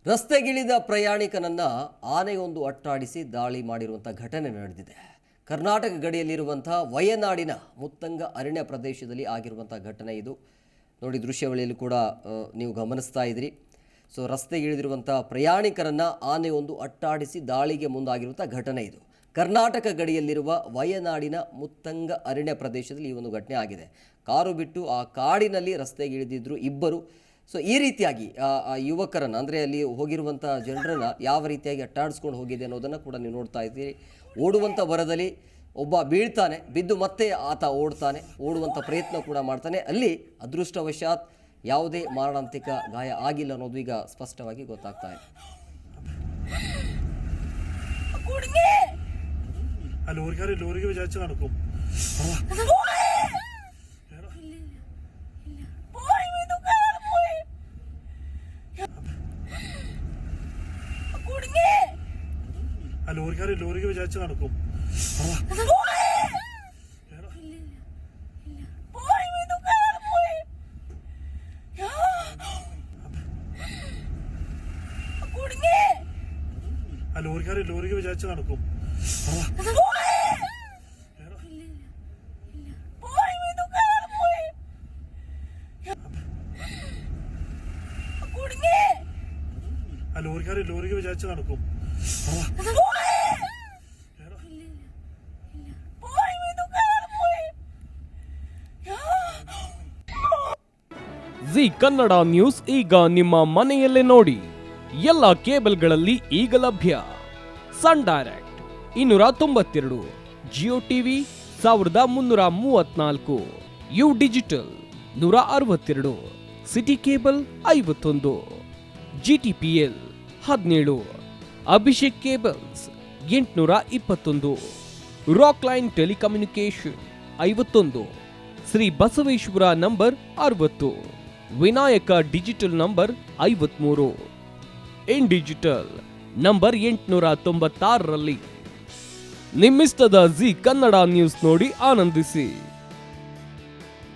ರಸ್ತೆಗಿಳಿದ ಪ್ರಯಾಣಿಕನನ್ನ ಆನೆಯೊಂದು ಅಟ್ಟಾಡಿಸಿ ದಾಳಿ ಮಾಡಿರುವಂಥ ಘಟನೆ ನಡೆದಿದೆ. ಕರ್ನಾಟಕ ಗಡಿಯಲ್ಲಿರುವಂತಹ ವಯನಾಡಿನ ಮುತ್ತಂಗ ಅರಣ್ಯ ಪ್ರದೇಶದಲ್ಲಿ ಆಗಿರುವಂಥ ಘಟನೆ ಇದು. ನೋಡಿ, ದೃಶ್ಯಾವಳಿಯಲ್ಲಿ ಕೂಡ ನೀವು ಗಮನಿಸ್ತಾ ಇದ್ರಿ. ಸೊ ರಸ್ತೆಗಿಳಿದಿರುವಂಥ ಪ್ರಯಾಣಿಕರನ್ನ ಆನೆಯೊಂದು ಅಟ್ಟಾಡಿಸಿ ದಾಳಿಗೆ ಮುಂದಾಗಿರುವಂಥ ಘಟನೆ ಇದು. ಕರ್ನಾಟಕ ಗಡಿಯಲ್ಲಿರುವ ವಯನಾಡಿನ ಮುತ್ತಂಗ ಅರಣ್ಯ ಪ್ರದೇಶದಲ್ಲಿ ಈ ಒಂದು ಘಟನೆ ಆಗಿದೆ. ಕಾರು ಬಿಟ್ಟು ಆ ಕಾಡಿನಲ್ಲಿ ರಸ್ತೆಗಿಳಿದಿದ್ರು ಇಬ್ಬರು. ಸೊ ಈ ರೀತಿಯಾಗಿ ಯುವಕರನ್ನು ಅಂದರೆ ಅಲ್ಲಿ ಹೋಗಿರುವಂಥ ಜನರನ್ನು ಯಾವ ರೀತಿಯಾಗಿ ಅಟ್ಟಾಡಿಸ್ಕೊಂಡು ಹೋಗಿದೆ ಅನ್ನೋದನ್ನು ಕೂಡ ನೀವು ನೋಡ್ತಾ ಇದ್ದೀರಿ. ಓಡುವಂಥ ಭರದಲ್ಲಿ ಒಬ್ಬ ಬೀಳ್ತಾನೆ, ಬಿದ್ದು ಮತ್ತೆ ಆತ ಓಡುವಂಥ ಪ್ರಯತ್ನ ಕೂಡ ಮಾಡ್ತಾನೆ. ಅಲ್ಲಿ ಅದೃಷ್ಟವಶಾತ್ ಯಾವುದೇ ಮಾರಣಾಂತಿಕ ಗಾಯ ಆಗಿಲ್ಲ ಅನ್ನೋದು ಈಗ ಸ್ಪಷ್ಟವಾಗಿ ಗೊತ್ತಾಗ್ತಾ ಇದೆ. ലോറിക്ക് വിചാരിച്ച് നടക്കും. ലോറിക്ക് വിചാരിച്ച് നടക്കും. ലോറിക്ക് വിചാരിച്ച് നടക്കും. ಜಿ ಕನ್ನಡ ನ್ಯೂಸ್ ಈಗ ನಿಮ್ಮ ಮನೆಯಲ್ಲೇ ನೋಡಿ. ಎಲ್ಲ ಕೇಬಲ್ಗಳಲ್ಲಿ ಈಗ ಲಭ್ಯ. Sun Direct 292, Jio TV 1334, U Digital 162, City Cable 51, GTPL 17, Abhishek cables 821, Rock Line Telecommunication 51, Shri Basaveshwara number 60, Vinayaka Digital number 53, in digital number 896ರಲ್ಲಿ. ನಿಮ್ಮಿಸ್ತದ ಜಿ ಕನ್ನಡ ನ್ಯೂಸ್ ನೋಡಿ ಆನಂದಿಸಿ.